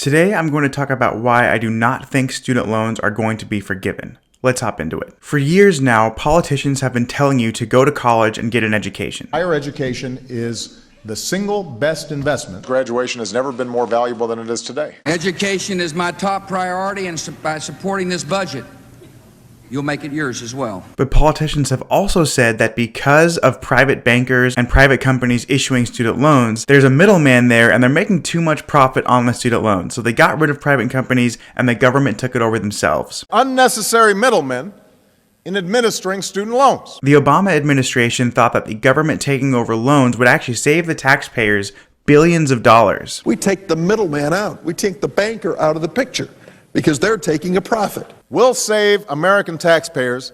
Today, I'm going to talk about why I do not think student loans are going to be forgiven. Let's hop into it. For years now, politicians have been telling you to go to college and get an education. Higher education is the single best investment. Graduation has never been more valuable than it is today. Education is my top priority, and by supporting this budget, you'll make it yours as well. But politicians have also said that because of private bankers and private companies issuing student loans, there's a middleman there and they're making too much profit on the student loans. So they got rid of private companies and the government took it over themselves. Unnecessary middlemen in administering student loans. The Obama administration thought that the government taking over loans would actually save the taxpayers billions of dollars. We take the middleman out. We take the banker out of the picture because they're taking a profit. Will save American taxpayers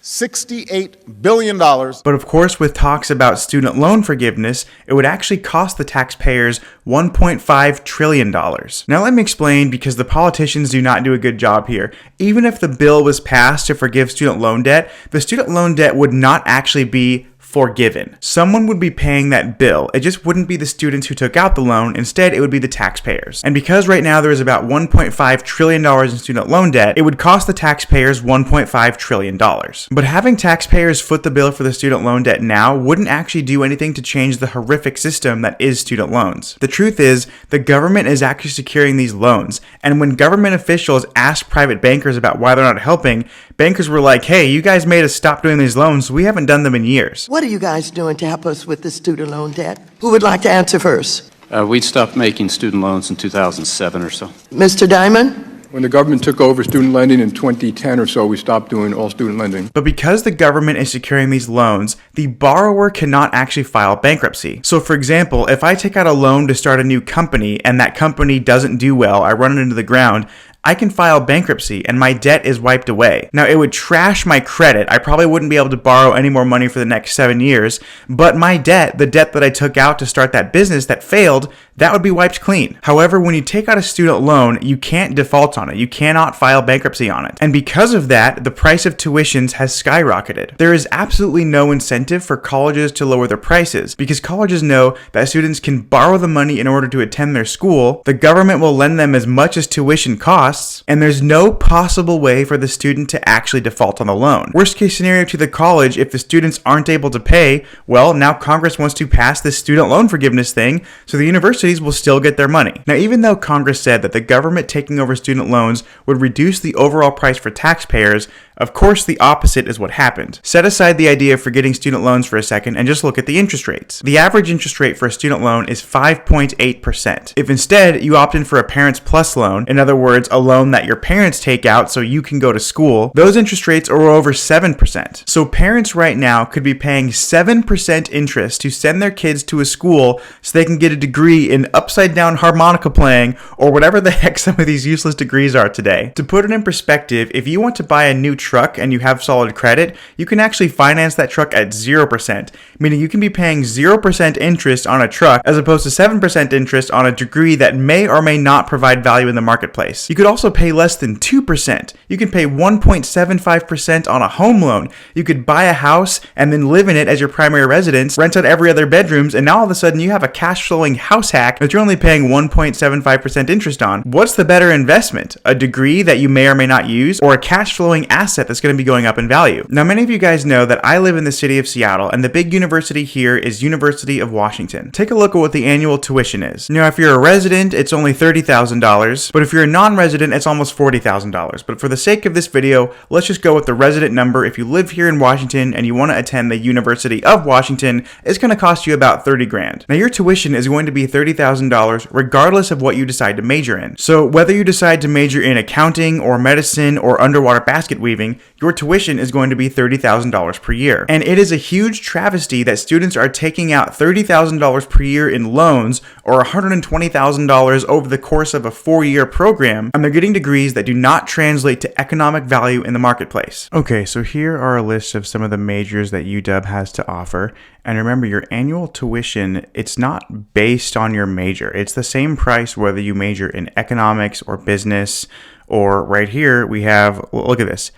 $68 billion. But of course, with talks about student loan forgiveness, it would actually cost the taxpayers $1.5 trillion. Now let me explain, because the politicians do not do a good job here. Even if the bill was passed to forgive student loan debt, the student loan debt would not actually be forgiven. Someone would be paying that bill. It just wouldn't be the students who took out the loan. Instead, it would be the taxpayers. And because right now there is about $1.5 trillion in student loan debt, it would cost the taxpayers $1.5 trillion. But having taxpayers foot the bill for the student loan debt now wouldn't actually do anything to change the horrific system that is student loans. The truth is, the government is actually securing these loans. And when government officials asked private bankers about why they're not helping, bankers were like, hey, you guys made us stop doing these loans, so we haven't done them in years. What are you guys doing to help us with the student loan debt? Who would like to answer first? We stopped making student loans in 2007 or so. Mr. Diamond? When the government took over student lending in 2010 or so, we stopped doing all student lending. But because the government is securing these loans, the borrower cannot actually file bankruptcy. So for example, if I take out a loan to start a new company and that company doesn't do well, I run it into the ground, I can file bankruptcy and my debt is wiped away. Now, it would trash my credit. I probably wouldn't be able to borrow any more money for the next 7 years, but my debt, the debt that I took out to start that business that failed, that would be wiped clean. However, when you take out a student loan, you can't default on it. You cannot file bankruptcy on it. And because of that, the price of tuitions has skyrocketed. There is absolutely no incentive for colleges to lower their prices because colleges know that students can borrow the money in order to attend their school. The government will lend them as much as tuition costs, and there's no possible way for the student to actually default on the loan. Worst case scenario to the college, if the students aren't able to pay, well, now Congress wants to pass this student loan forgiveness thing, so the universities will still get their money. Now, even though Congress said that the government taking over student loans would reduce the overall price for taxpayers, of course the opposite is what happened. Set aside the idea of forgetting student loans for a second and just look at the interest rates. The average interest rate for a student loan is 5.8%. If instead you opt in for a Parents Plus loan, in other words, a loan that your parents take out so you can go to school, those interest rates are over 7%. So parents right now could be paying 7% interest to send their kids to a school so they can get a degree in upside down harmonica playing or whatever the heck some of these useless degrees are today. To put it in perspective, if you want to buy a new truck and you have solid credit, you can actually finance that truck at 0%, meaning you can be paying 0% interest on a truck as opposed to 7% interest on a degree that may or may not provide value in the marketplace. You could also pay less than 2%. You can pay 1.75% on a home loan. You could buy a house and then live in it as your primary residence, rent out every other bedrooms, and now all of a sudden you have a cash flowing house hack that you're only paying 1.75% interest on. What's the better investment? A degree that you may or may not use, or a cash flowing asset that's going to be going up in value? Now, many of you guys know that I live in the city of Seattle, and the big university here is University of Washington. Take a look at what the annual tuition is. Now, if you're a resident, it's only $30,000, but if you're a non-resident, it's almost $40,000. But for the sake of this video, let's just go with the resident number. If you live here in Washington and you want to attend the University of Washington, it's going to cost you about 30 grand. Now, your tuition is going to be $30,000 regardless of what you decide to major in. So whether you decide to major in accounting or medicine or underwater basket weaving, your tuition is going to be $30,000 per year. And it is a huge travesty that students are taking out $30,000 per year in loans or $120,000 over the course of a 4-year program, and they're getting degrees that do not translate to economic value in the marketplace. Okay, so here are a list of some of the majors that UW has to offer. And remember, your annual tuition, it's not based on your major. It's the same price whether you major in economics or business, or right here we have, look at this,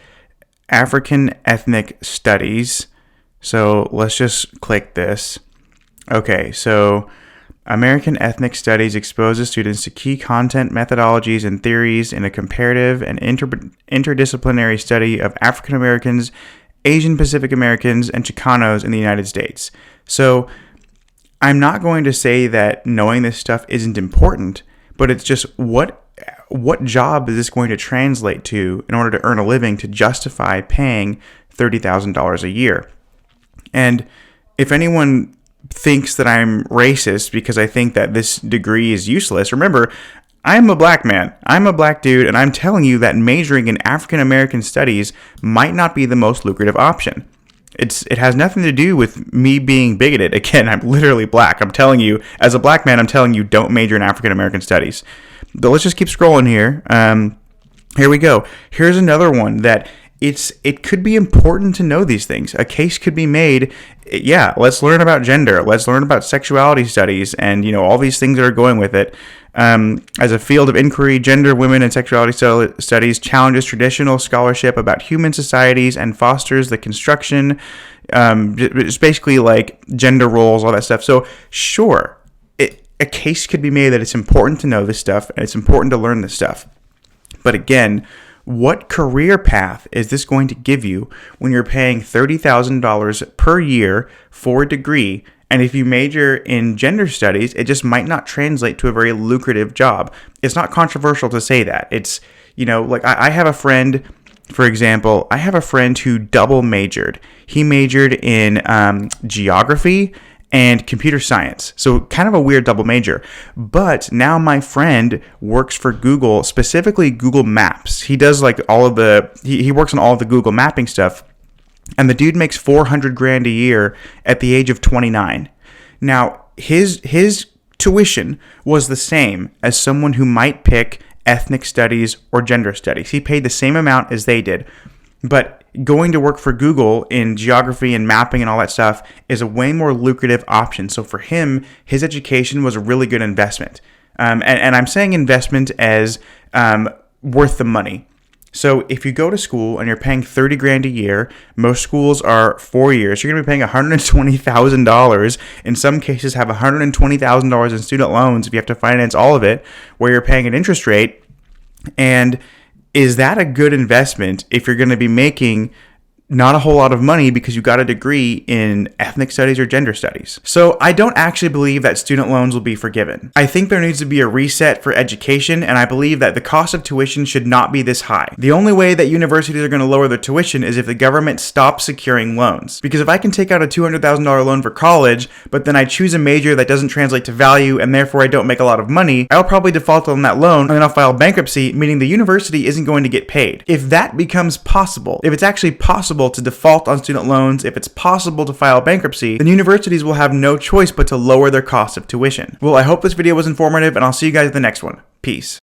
African Ethnic Studies. So let's just click this. Okay, so American Ethnic Studies exposes students to key content, methodologies, and theories in a comparative and interdisciplinary study of African Americans, Asian Pacific Americans, and Chicanos in the United States. So I'm not going to say that knowing this stuff isn't important, but it's just what job is this going to translate to in order to earn a living to justify paying $30,000 a year? And if anyone thinks that I'm racist because I think that this degree is useless, remember, I'm a black man. I'm a black dude, and I'm telling you that majoring in African American studies might not be the most lucrative option. It has nothing to do with me being bigoted. Again, I'm literally black. I'm telling you, as a black man, I'm telling you, don't major in African American studies. But let's just keep scrolling here. Here we go. Here's another one that it could be important to know these things. A case could be made. Yeah, let's learn about gender. Let's learn about sexuality studies and, all these things that are going with it. As a field of inquiry, gender, women, and sexuality studies challenges traditional scholarship about human societies and fosters the construction, it's basically like gender roles, all that stuff. So sure, a case could be made that it's important to know this stuff and it's important to learn this stuff. But again, what career path is this going to give you when you're paying $30,000 per year for a degree? And if you major in gender studies, it just might not translate to a very lucrative job. It's not controversial to say that. It's, like I have a friend, for example, who double majored. He majored in geography and computer science. So kind of a weird double major. But now my friend works for Google, specifically Google Maps. He does like all of he works on all of the Google mapping stuff. And the dude makes $400,000 a year at the age of 29. Now, his tuition was the same as someone who might pick ethnic studies or gender studies. He paid the same amount as they did. But going to work for Google in geography and mapping and all that stuff is a way more lucrative option. So for him, his education was a really good investment. And I'm saying investment as worth the money. So if you go to school and you're paying $30,000 a year, most schools are 4 years. You're going to be paying $120,000. In some cases, have $120,000 in student loans if you have to finance all of it, where you're paying an interest rate. And is that a good investment if you're going to be making not a whole lot of money because you got a degree in ethnic studies or gender studies? So I don't actually believe that student loans will be forgiven. I think there needs to be a reset for education, and I believe that the cost of tuition should not be this high. The only way that universities are going to lower their tuition is if the government stops securing loans. Because if I can take out a $200,000 loan for college, but then I choose a major that doesn't translate to value and therefore I don't make a lot of money, I'll probably default on that loan and then I'll file bankruptcy, meaning the university isn't going to get paid. If that becomes possible, if it's actually possible to default on student loans, if it's possible to file bankruptcy, then universities will have no choice but to lower their cost of tuition. Well, I hope this video was informative, and I'll see you guys in the next one. Peace.